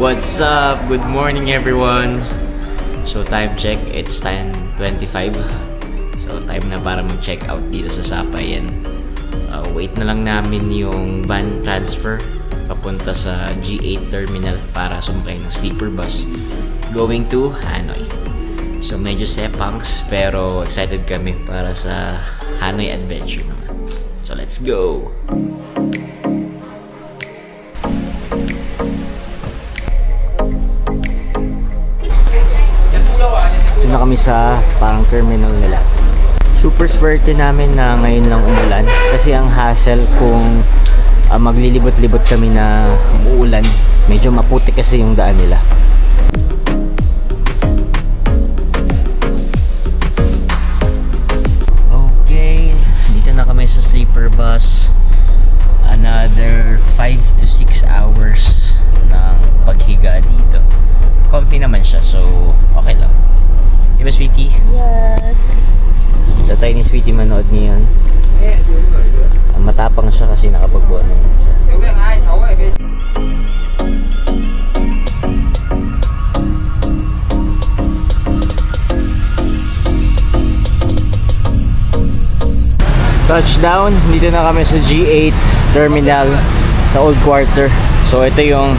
What's up? Good morning everyone. So time check, it's 10:25. So time na para mag-check out dito sa Sapayan. Wait na lang namin yung van transfer papunta sa G8 terminal para sumakay ng sleeper bus going to Hanoi. So medyo sepangs pero excited kami para sa Hanoi adventure naman. So let's go! Ito na kami sa parang terminal nila. Super swerte namin na ngayon lang umulan kasi ang hassle kung maglilibot-libot kami na umuulan, medyo maputik kasi yung daan nila. Okay, dito na kami sa sleeper bus. Another 5 to 6 hours ng paghiga dito. Comfy naman siya, so okay lang. Diba, sweetie? Yes. Tatay ni sweetie manood niya yun. Matapang siya kasi nakapagbuwan naman siya. Touchdown, dito na kami sa G8 terminal sa Old Quarter. So ito yung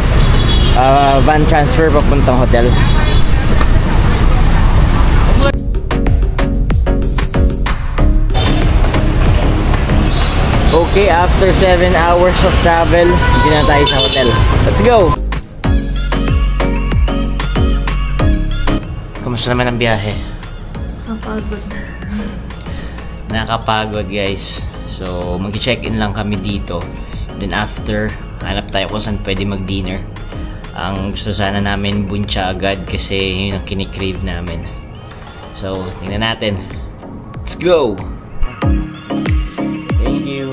van transfer papuntang hotel. Okay, after 7 hours of travel, hindi na tayo sa hotel. Let's go! Kamusta naman ang biyahe? Napagod. Nakakapagod guys. So mag-check-in lang kami dito. Then after, hanap tayo kung saan pwede mag-dinner. Ang gusto sana namin buncha agad kasi yun ang kinikrave namin. So tingnan natin. Let's go! Thank you!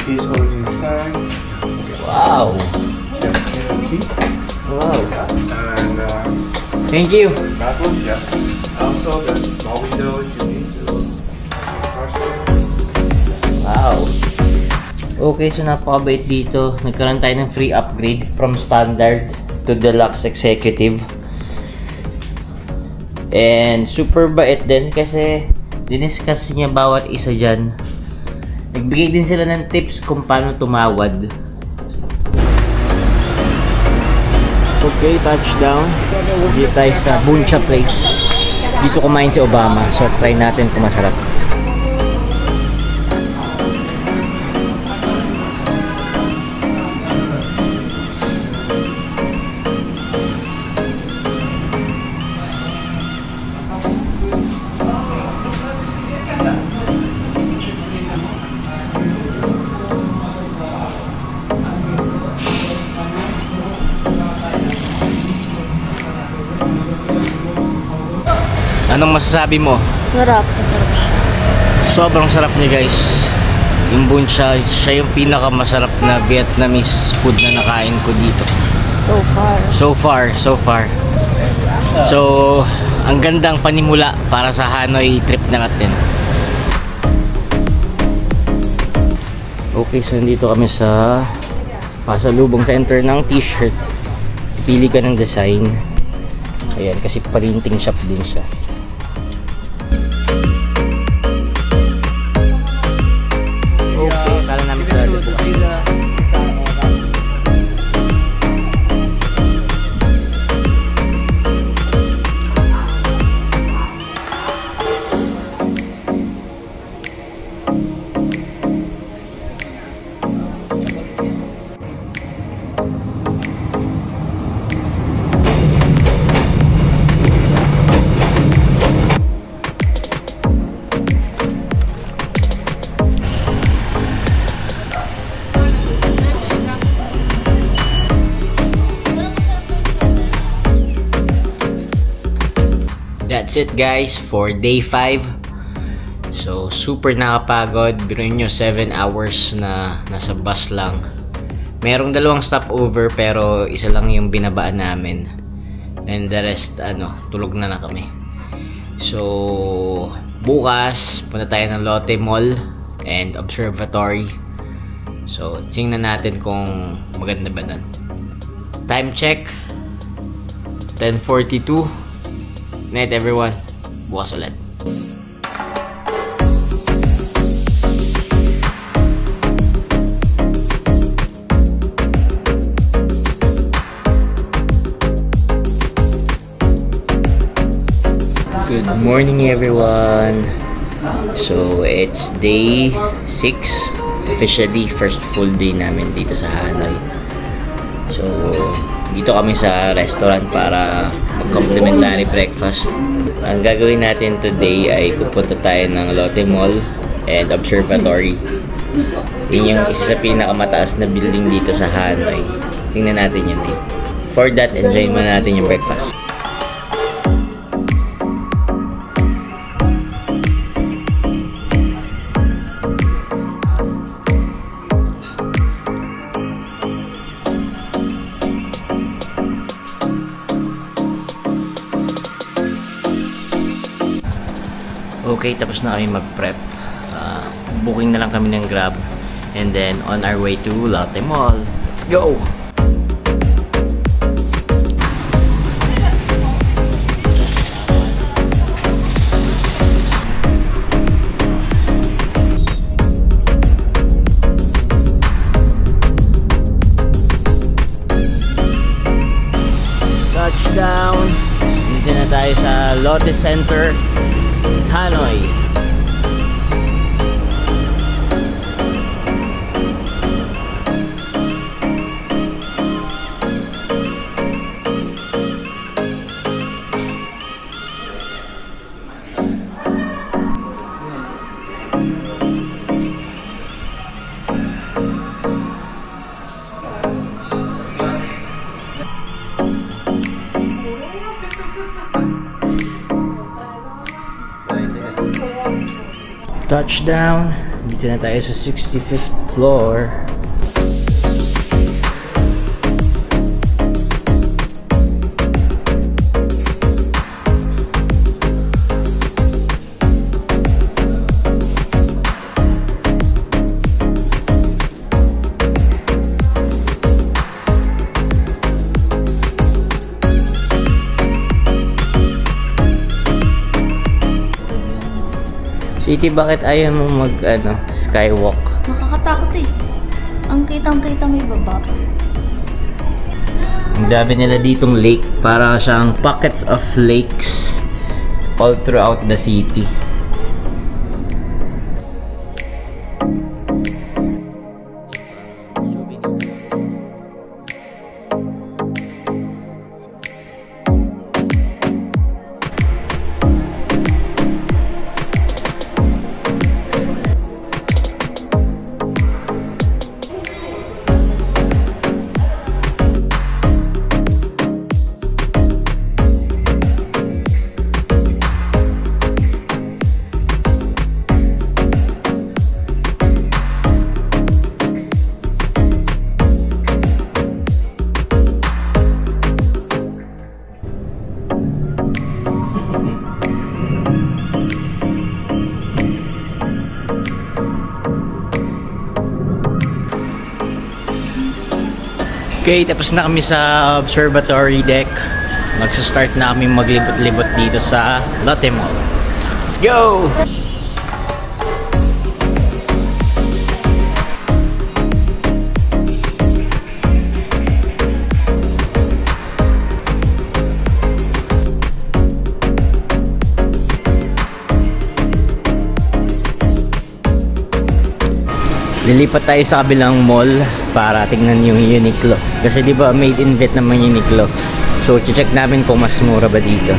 He's holding the sign. Wow! Wow! And Thank you! that one, yes. Also, the small window if you need to. Wow! Okay, so napakabait dito. Nagkaroon tayo ng free upgrade from standard to deluxe executive. And super bait din kasi diniscuss niya bawat isa dyan. Nagbigay din sila ng tips kung paano tumawad. Okay, touchdown. Dito tayo sa Buncha Place. Dito kumain si Obama. So try natin kung masarap. Anong masasabi mo? Sarap. Masarap siya. Sobrang sarap niya guys. Yung buncha, siya yung pinakamasarap na Vietnamese food na nakain ko dito. So far. So, ang gandang panimula para sa Hanoi trip na natin. Okay, so nandito kami sa pasalubong center ng t-shirt. Pili ka ng design. Ayan, kasi printing shop din siya. Okay, kala namin sa That's it guys for day 5. So super nakapagod. Biruin nyo 7 hours na nasa bus lang. Merong 2 stopover pero isa lang yung binabaan namin. And the rest tulog na kami. So bukas punta tayo ng Lotte Mall and Observatory. So, tingnan natin kung maganda ba doon. Time check. 10:42. Night everyone. Bukas ulit. Good morning everyone. So it's day 6. Officially first full day namin dito sa Hanoi. So dito kami sa restaurant para mag-complimentary breakfast. Ang gagawin natin today ay pupunta tayo ng Lotte Mall and Observatory. Yun yung isa sa pinakamataas na building dito sa Hanoi. Tingnan natin yun eh. For that, enjoy muna natin yung breakfast. Okay, tapos na kami mag-prep. Booking na lang kami ng Grab. And then, on our way to Lotte Mall. Let's go! Touchdown! Dito na tayo sa Lotte Center, Hanoi. Touchdown! Dito na tayo sa 65th floor. City, bakit ayaw mo skywalk? Nakakatakot eh. Ang kitang-kita may baba. Ang dami nila ditong lake. Para siyang pockets of lakes all throughout the city. Okay, tapos na kami sa observatory deck. Magsa-start na kami maglibot-libot dito sa Lotte Mall. Let's go! Lilipat tayo sa kabilang mall para tingnan yung Uniqlo. Kasi di ba made in Vietnam ang Uniqlo. So check namin kung mas mura ba dito.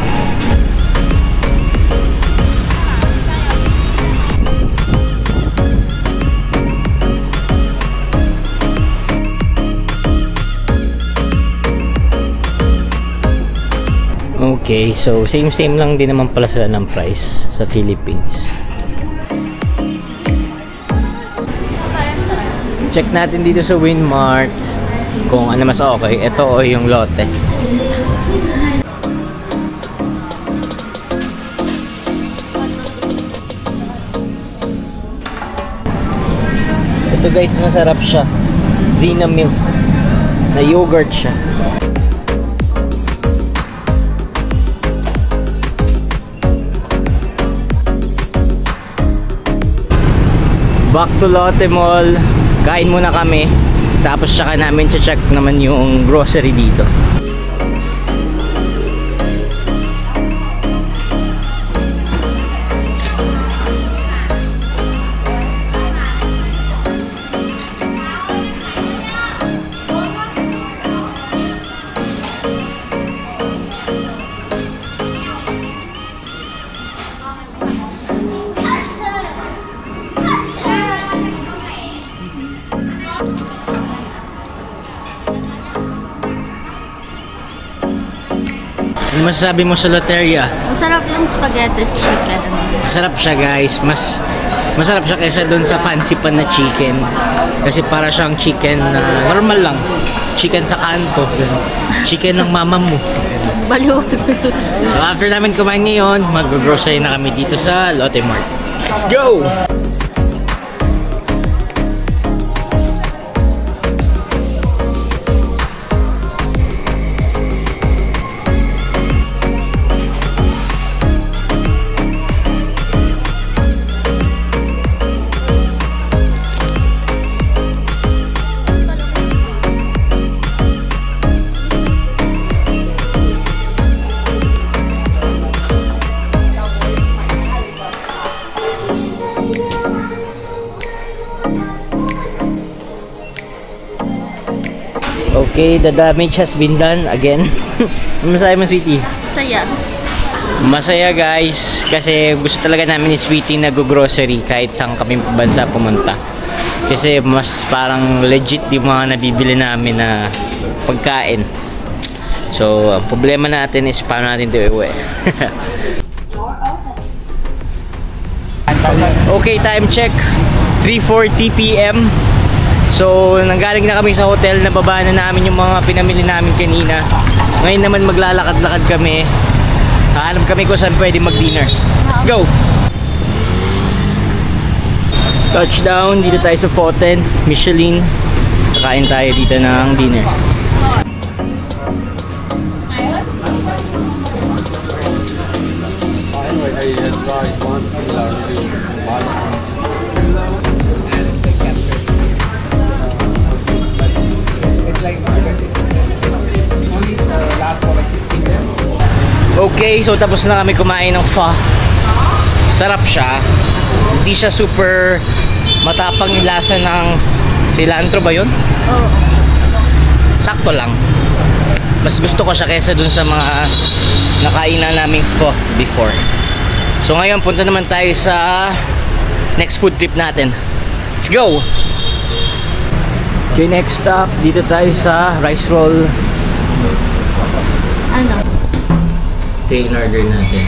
Okay, so same lang din naman pala sila ng price sa Philippines. Check natin dito sa Winmart kung ano mas okay. Ito o yung Lotte. Ito guys, masarap siya. Dina milk. Na yogurt siya. Back to Lotte Mall. Kain muna kami. Tapos saka namin check naman yung grocery dito. Ano masasabi mo sa Lotteria? Masarap yung spaghetti chicken. Masarap siya guys. Masarap siya kaysa doon sa fancy pan na chicken. Kasi para siyang chicken na normal lang. Chicken sa kanto. Chicken ng mama mo. Baliw. So after namin kumain ngayon, mag-grocery na kami dito sa Lotte Mart. Let's go! Okay, the damage has been done again. Masaya mo, sweetie? Saya. Masaya guys, kasi gusto talaga namin ni sweetie nag-grocery kahit saan kami bansa pumunta. Kasi mas parang legit yung mga nabibili namin na pagkain. So, ang problema natin is paano natin ito iuwi. Okay, time check. 3:40 PM. So, nanggaling na kami sa hotel, nababa na namin yung mga pinamili namin kanina. Ngayon naman maglalakad-lakad kami. Hahanap kami kung saan pwede mag-dinner. Let's go! Touchdown, dito tayo sa Fountain, Michelin. Kakain tayo dito ng dinner. Okay, so tapos na kami kumain ng pho. Sarap siya. Hindi siya super matapang yung lasa ng cilantro ba yun? Oo. Sakto lang. Mas gusto ko siya kaysa dun sa mga nakainan naming pho before. So ngayon, punta naman tayo sa next food trip natin. Let's go! Okay, next stop, dito tayo sa rice roll. Ano? Ito yung order natin.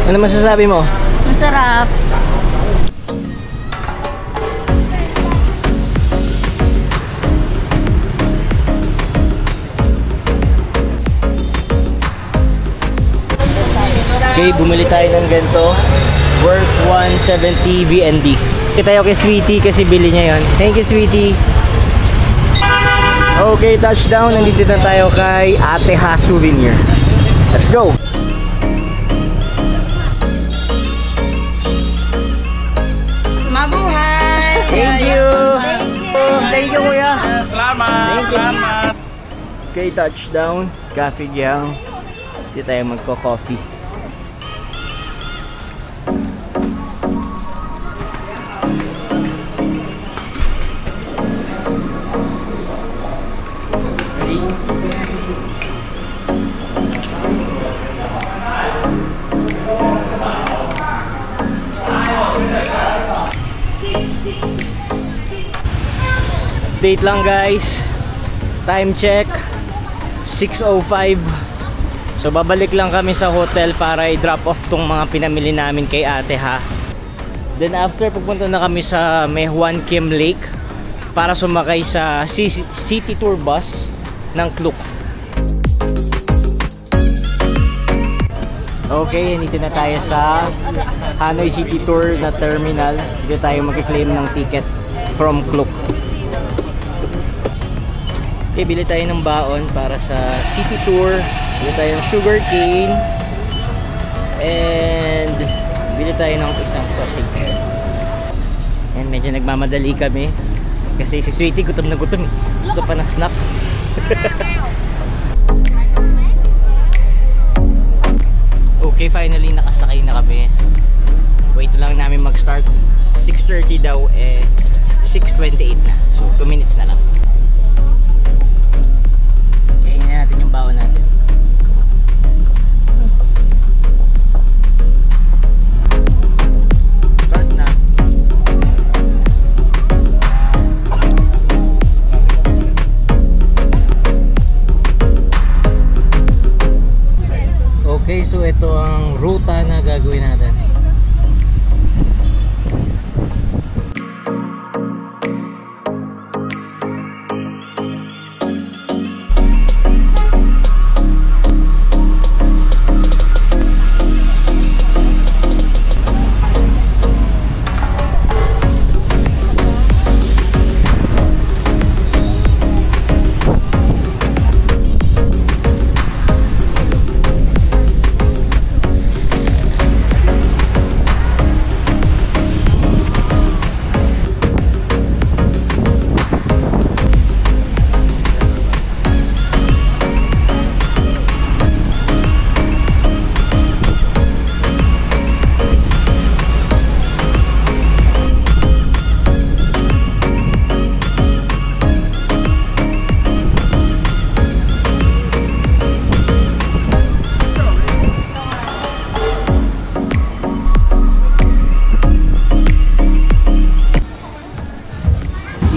Ano masasabi mo? Masarap. Okay, bumili tayo ng ganito. Worth 170 BND. Kita tayo kay Sweetie kasi bili niya yon. Thank you, Sweetie. Okay, touchdown. Nandito na tayo kay Ate Ha Souvenir. Let's go! Mabuhay! Thank you! Thank you, kuya! Salamat! Salamat! Okay, touchdown. Cafe Gyang. Dito tayo magko-coffee. Update lang guys, time check 6:05. So babalik lang kami sa hotel para i-drop off tong mga pinamili namin kay Ate Ha. Then after, pupunta na kami sa may Juan Kim Lake para sumakay sa city tour bus ng Klook. Okay, nandito na tayo sa Hanoi City Tour na terminal. Dito tayo mag-claim ng ticket from Klook. Okay, bili tayo ng baon para sa city tour. Bili tayo ng sugar cane. And bili tayo ng isang sausage. And medyo nagmamadali kami kasi si Sweetie gutom na gutom eh. Gusto pa na snack. Okay, finally nakasakay na kami. Wait lang namin mag-start. 6:30 daw, 6:28 na. So 2 minutes na lang. Kainin na natin yung baon natin. Start na. Okay, so ito ang ruta na gagawin natin.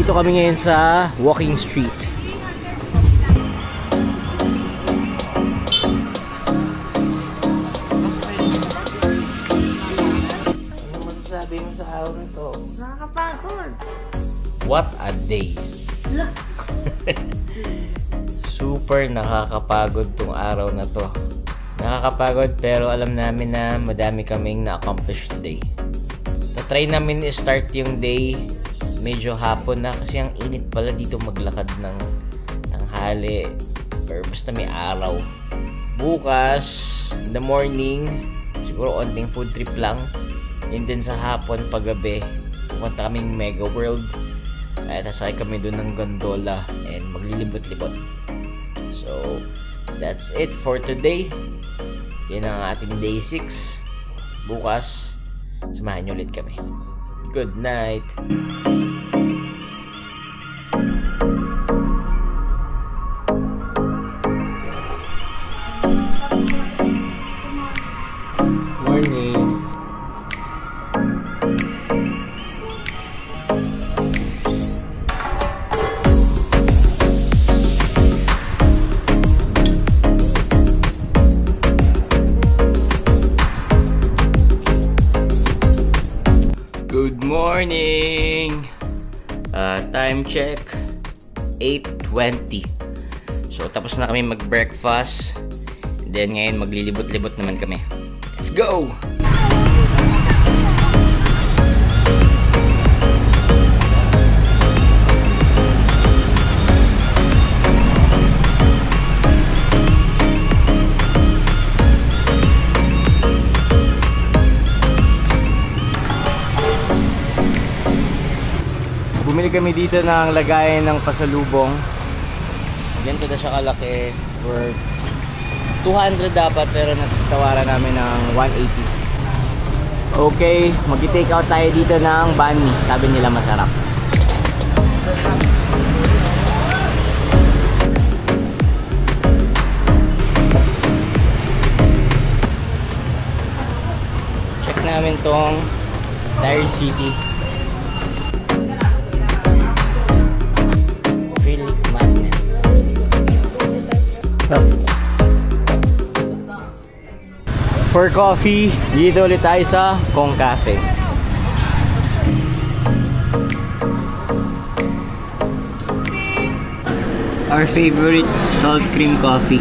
Dito kami ngayon sa walking street. Ano masasabi mo sa araw na to? Nakakapagod. What a day! Super nakakapagod tong araw na to. Nakakapagod pero alam namin na madami kaming na-accomplish today. Try namin i-start yung day medyo hapon na kasi ang init pala dito maglakad ng tanghali or basta may araw. Bukas in the morning siguro onting food trip lang, and then sa hapon paggabi pupunta kaming Mega World at sasakay kami doon ng gondola and maglilibot-libot. So that's it for today. Yan ang ating day 6. Bukas samahan nyo ulit kami. Good night. Morning. Good morning. Time check 8:20. So tapos na kami mag-breakfast. Then ngayon maglilibot-libot naman kami. Let's go! Bumili kami dito ng lagayan ng pasalubong. Ganito na siya kalaki. For 200 dapat pero natatawaran namin ng 180. Okay, mag-take out tayo dito ng banh mi. Sabi nila masarap. Check namin tong Tire City. For coffee, dito ulit tayo sa Kong Cafe. our favorite salt cream coffee.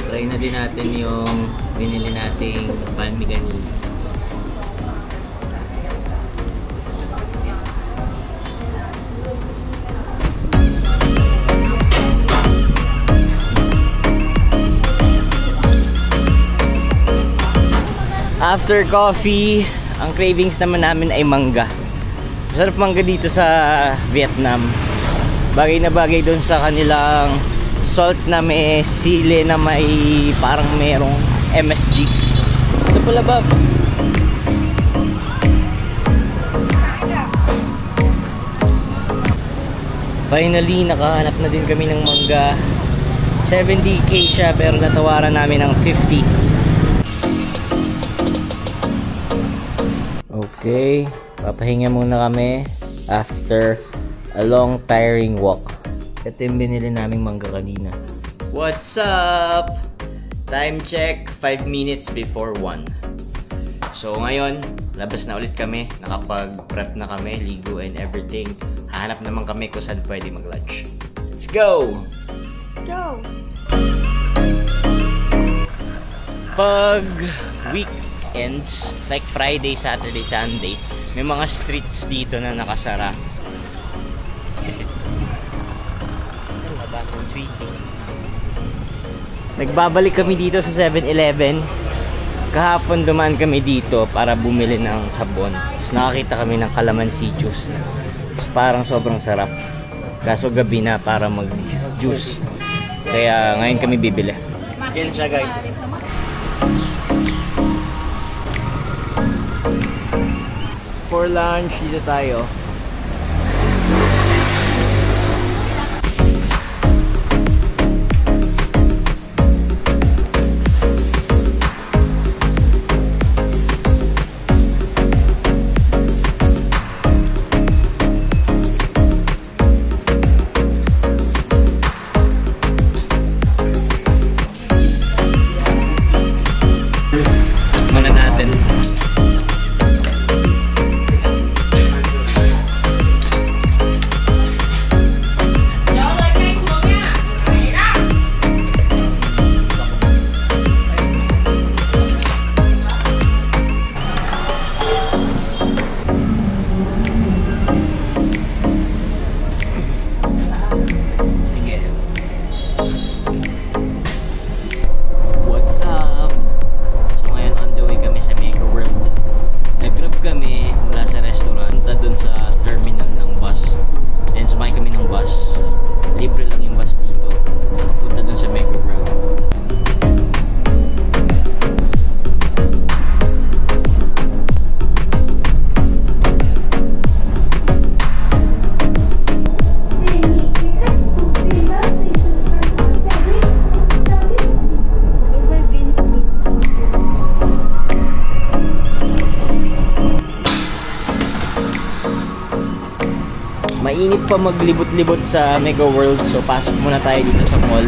Try na din natin yung binili nating banh mi kanina. After coffee, ang cravings naman namin ay mangga. Masarap mangga dito sa Vietnam. Bagay na bagay doon sa kanilang salt na may sili na may parang merong MSG. Ito pala, Bob. Finally, nakahanap na din kami ng mangga. 70k siya pero natawaran namin ng 50. Okay, papahinga muna kami after a long tiring walk. Ito yung binili naming mangga kanina. What's up? Time check, 5 minutes before 1. So ngayon, labas na ulit kami. Nakapag-prep na kami, ligo and everything. Hanap naman kami kung saan pwede mag-lunch. Let's go! Go! Pag weekends, like Friday, Saturday, Sunday, may mga streets dito na nakasara. Nagbabalik kami dito sa 7-Eleven. Kahapon dumaan kami dito para bumili ng sabon. Tapos nakakita kami ng calamansi juice. Tapos parang sobrang sarap. Kaso gabi na para mag-juice. Kaya ngayon kami bibili. Yan siya, guys. For lunch, dito tayo. Mana natin. What's up? So ngayon on the way kami sa Mega World. Nag-grab kami mula sa restaurant punta dun sa terminal ng bus. And sumakay kami ng bus. Libre lang yung bus dito. Punta dun sa Mega World. Goodbye, Vince. Mainit pa maglibot-libot sa Mega World, so pasok muna tayo dito sa mall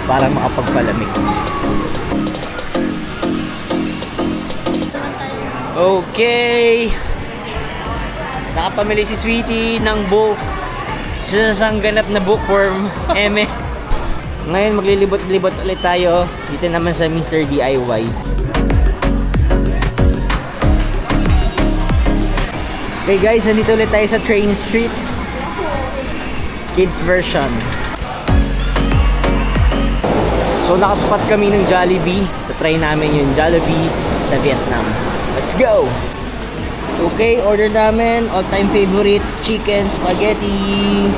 para makapagpalamig. Okay! Nakapamili si Sweetie ng book. Siya sa ganap na bookworm. Eme. Ngayon maglilibot-libot ulit tayo dito naman sa Mr. DIY. Okay guys, nandito ulit tayo sa Train Street. Kids version. So nakaspot kami ng Jollibee. Try namin yung Jollibee sa Vietnam. Let's go! Okay, order namin all-time favorite chicken spaghetti.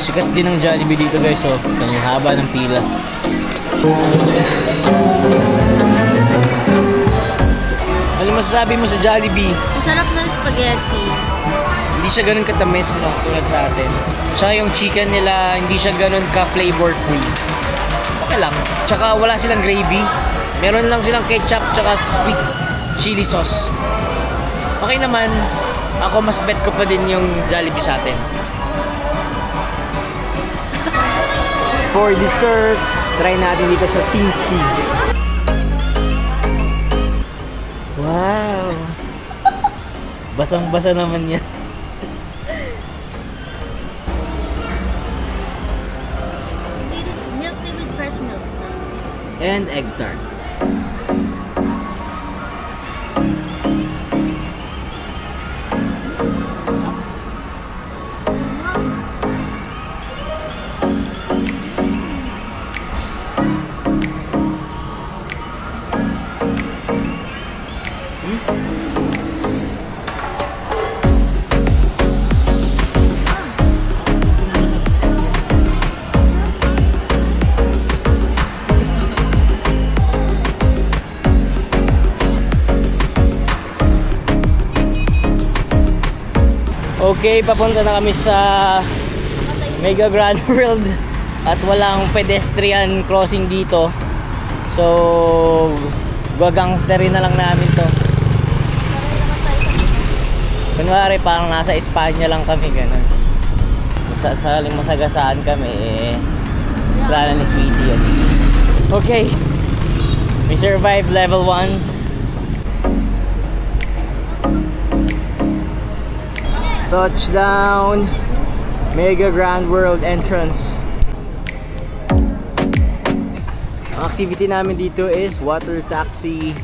Sikat din ang Jollibee dito guys, so yung haba ng pila. Alam Ano masasabi mo sa Jollibee? Masarap ng spaghetti. Hindi siya ganun katamis, no? Tulad sa atin. Tsaka yung chicken nila, hindi siya ganun ka-flavorful. Okay lang. Tsaka wala silang gravy. Meron lang silang ketchup tsaka sweet chili sauce. Okay naman. Ako mas bet ko pa din yung Jollibee sa atin. For dessert, try natin dito sa Sinsti. Wow! Basang-basa naman yan. Milk tea with fresh milk. And egg tart. Okay, papunta na kami sa Mega Grand World at walang pedestrian crossing dito. So, gagangsterin na lang namin to. Kunwari parang nasa Espanya lang kami, ganun. Saling masagasaan kami, plano ni Sweetie yun. Okay, we survived level 1. Touchdown, Mega Grand World entrance. Ang activity namin dito is water taxi.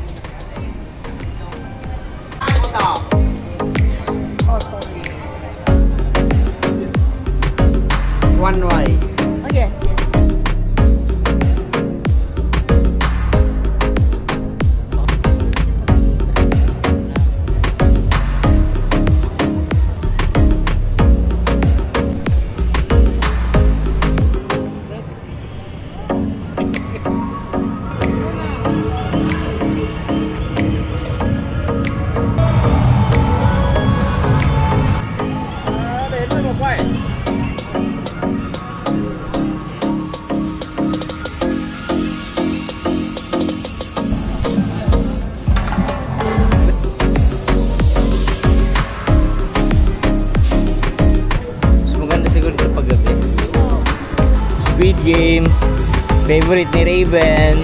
One way. Oh yes, yes. Squid Game, favorite ni Raven.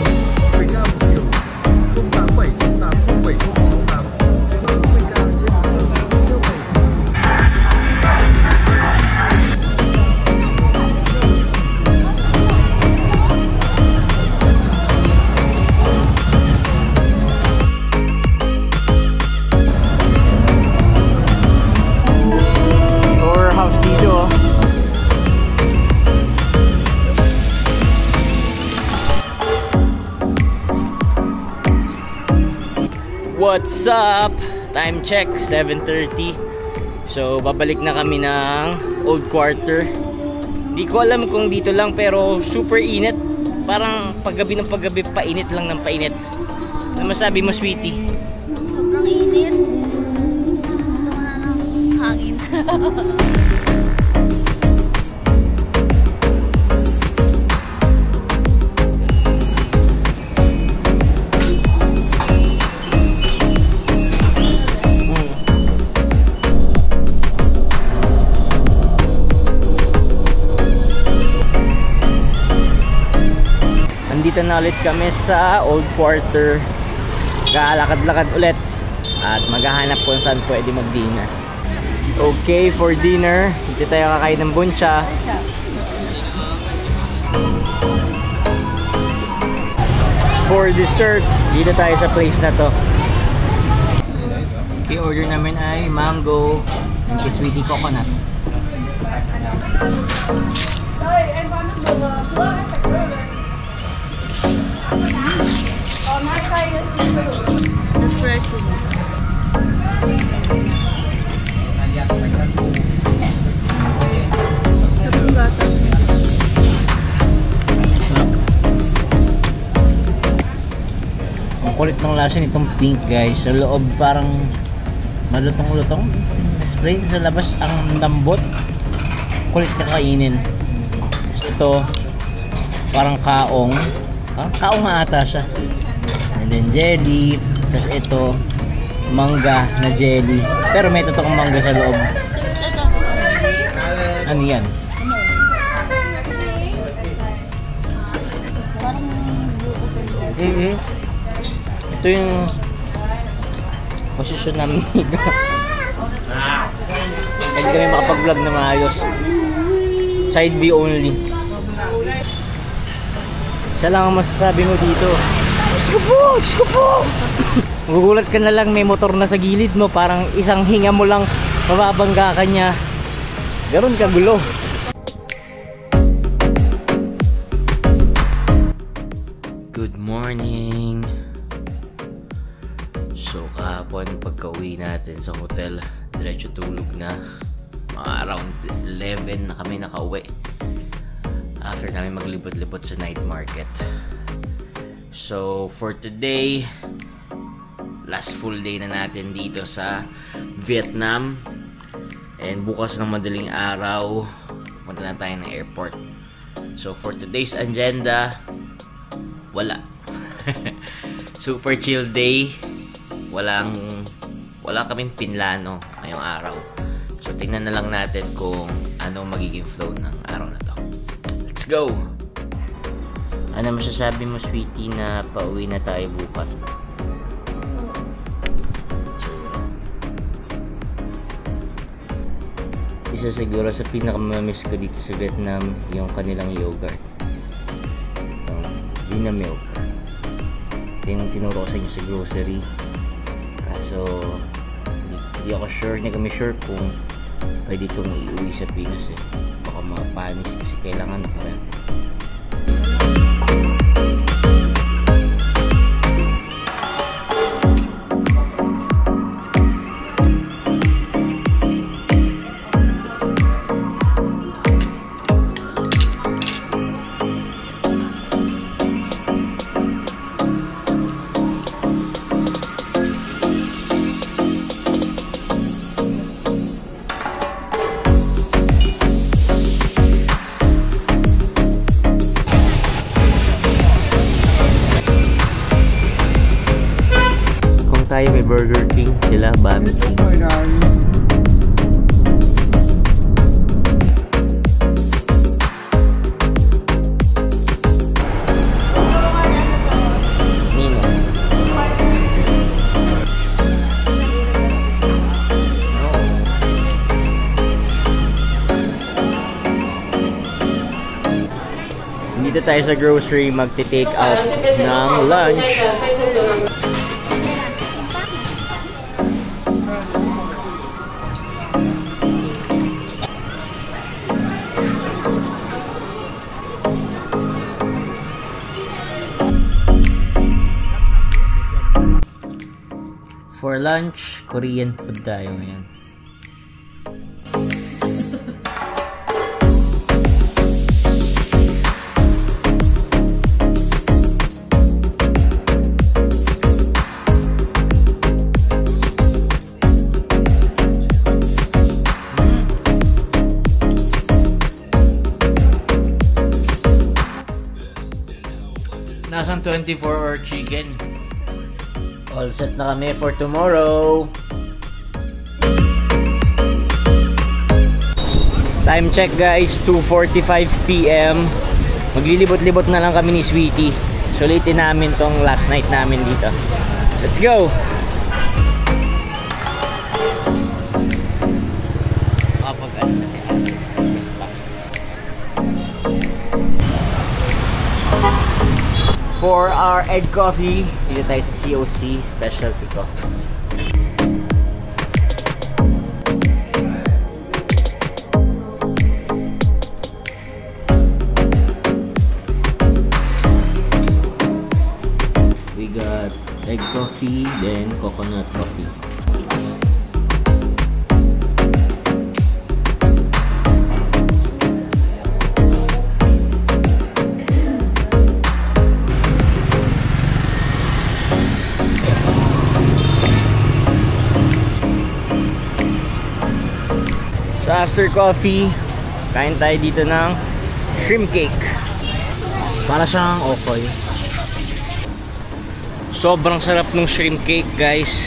Or house dito. What's up? Time check, 7:30. So, babalik na kami ng Old Quarter. Di ko alam kung dito lang pero super init. Parang paggabi ng paggabi, painit lang ng painit. Ano masabi mo, Sweetie? Sobrang init. Gusto nga ng hangin. Nandito na ulit kami sa Old Quarter. Kalakad-lakad ulit at maghahanap kung saan pwede mag-dinner. Okay, for dinner, dito tayo kakain ng buncha. For dessert, dito tayo sa place na to. Okay, order namin ay mango and Sweetie coconut. The fresh one. Tapos gatas. kulit ng lasa nitong pink guys. Sa loob parang malutong-lutong. Spray sa labas ang lambot. Kulit na kainin. Ito parang kaong. Parang kaong nga ata siya. And then jelly. Tapos ito mangga na jelly. Pero may totoong mangga sa loob. Ano yan? Ito yung posisyon namin dito. Hindi kami makapag-vlog na maayos. Side view only. Isa lang ang masasabi mo dito. Diyos ko po! Diyos ko po! Magugulat ka na lang, may motor na sa gilid mo. Parang isang hinga mo lang mababangga ka niya. Garon ka gulo. Good morning. So kahapon pagka-uwi natin sa hotel, diretso tulog na. Around 11 na kami nakauwi. After namin maglibot-libot sa night market. So for today, last full day na natin dito sa Vietnam. And bukas ng madaling araw, punta na tayo ng airport. So for today's agenda, wala. Super chill day. Wala kaming pinlano ngayong araw. So tingnan na lang natin kung ano magiging flow ng araw na to. Let's go! Ano masasabi mo, sweetie, na pauwi na tayo bukas? Isa siguro sa pinakamamiss ko dito sa Vietnam, yung kanilang yogurt. Vina milk. Ito yung tinuro ko sa inyo sa grocery. Kaso hindi ako sure, hindi kami sure kung pwede itong iuwi sa Pinas eh. Baka mapanis kasi kailangan na pala. Tayo may Burger King, sila Bami King. Nino. Dito tayo sa grocery magti-take out ng lunch. For lunch, Korean food tayo ngayon. Nasaan 24-hour chicken? All set na kami for tomorrow. Time check guys, 2:45 PM. Maglilibot-libot na lang kami ni Sweetie. Sulitin namin tong last night namin dito. Let's go! Kapag ano na sila. Basta. 4-hour egg coffee. Dito tayo sa COC Specialty Coffee. We got egg coffee, then coconut coffee. after coffee, kain tayo dito ng shrimp cake. Para siyang okoy. Sobrang sarap ng shrimp cake, guys.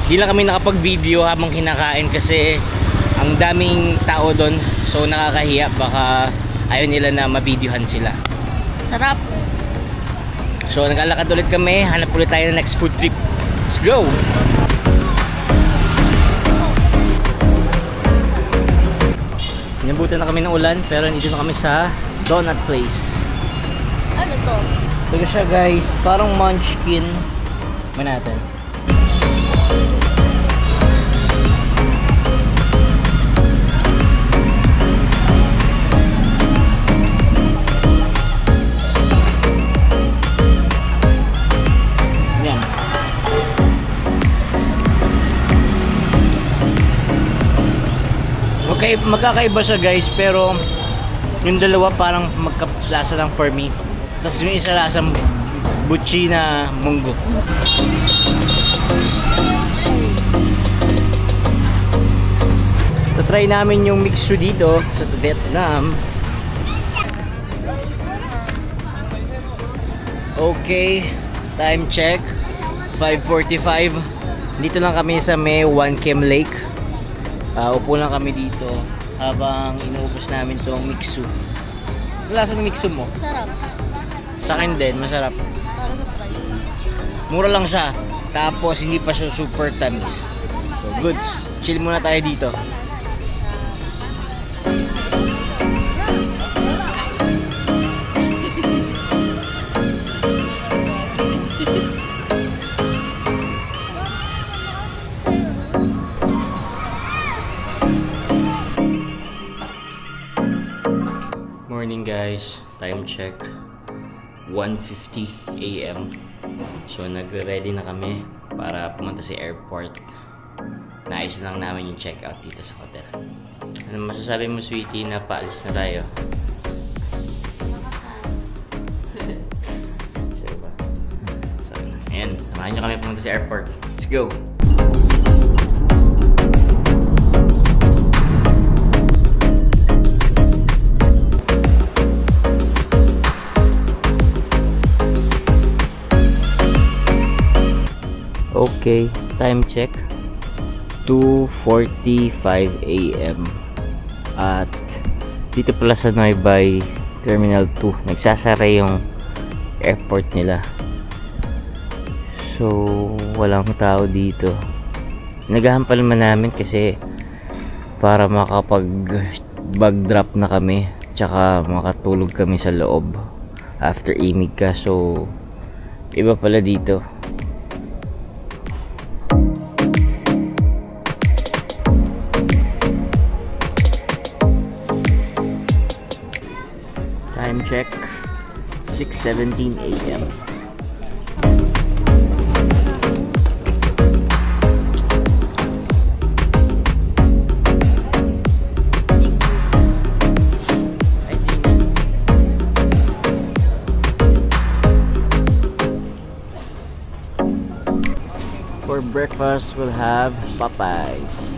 Di lang kami nakapag-video habang kinakain kasi ang daming tao doon. So nakakahiya, baka ayaw nila na mabidyohan sila. Sarap. So naglalakad ulit kami, hanap ulit tayo ng next food trip. Let's go! Inabutan na kami ng ulan, pero nandito na kami sa donut place. Ano to? Ito siya, guys, parang munchkin. May natin. Yan. Okay, magkakaiba siya, guys, pero yung dalawa parang magkalasa lang for me. Tapos yung isa lasang butchi na munggo. So try namin yung mixu dito sa Vietnam. Okay, time check 5:45. Dito lang kami sa may One Cam Lake. Upo lang kami dito habang inuubos namin tong mixu. Ano lasa ng mixu mo? Sarap. Sa akin din, masarap. Para sa price. Mura lang siya. Tapos hindi pa siya super tamis. So goods. Chill muna tayo dito. Morning, guys. Time check 1:50 AM. So nagre-ready na kami para pumunta sa airport. Naayos lang namin yung check-out dito sa hotel. Ano masasabi mo, sweetie, na paalis na tayo? So, ayan, samahan nyo kami pumunta sa airport. Let's go! Okay, time check 2:45 AM. At dito pala sa Noybay Terminal 2 nagsasara yung airport nila. So walang tao dito. Naghahampal man namin kasi para makapag bag drop na kami, tsaka makatulog kami sa loob after imig ka. So iba pala dito. Time check 6:17 AM. For breakfast, we'll have Popeyes.